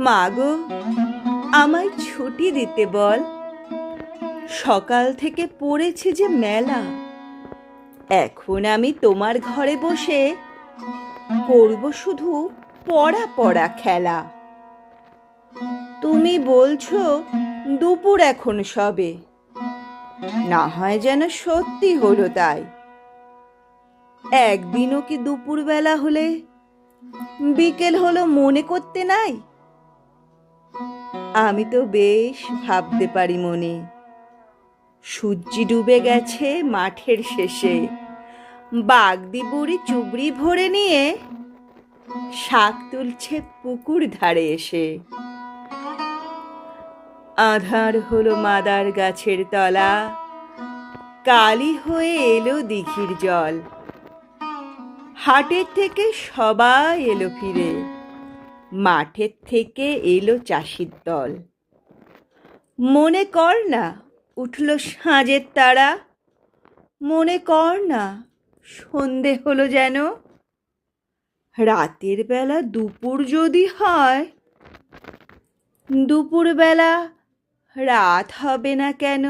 মা গো, আমায় ছুটি দিতে বল। সকাল থেকে পড়েছে যে মেলা, এখন আমি তোমার ঘরে বসে করব শুধু পড়া পড়া খেলা। তুমি বলছো দুপুর এখন সবে, না হয় যেন সত্যি হলো তাই। একদিনও কি দুপুরবেলা হলে বিকেল হলো মনে করতে নাই? আমি তো বেশ ভাবতে পারি মনে, সূর্য ডুবে গেছে মাঠের শেষে, বাগদি বুড়ি চুবড়ি ভরে নিয়ে শাক তুলছে পুকুর ধারে এসে। আঁধার হলো মাদার গাছের তলা, কালি হয়ে এলো দিঘির জল। হাটের থেকে সবাই এলো ফিরে, মাঠের থেকে এলো চাষির দল। মনে কর না উঠল সাঁঝের তারা, মনে কর না সন্ধে হলো যেন। রাতের বেলা দুপুর যদি হয়, দুপুরবেলা রাত হবে না কেন?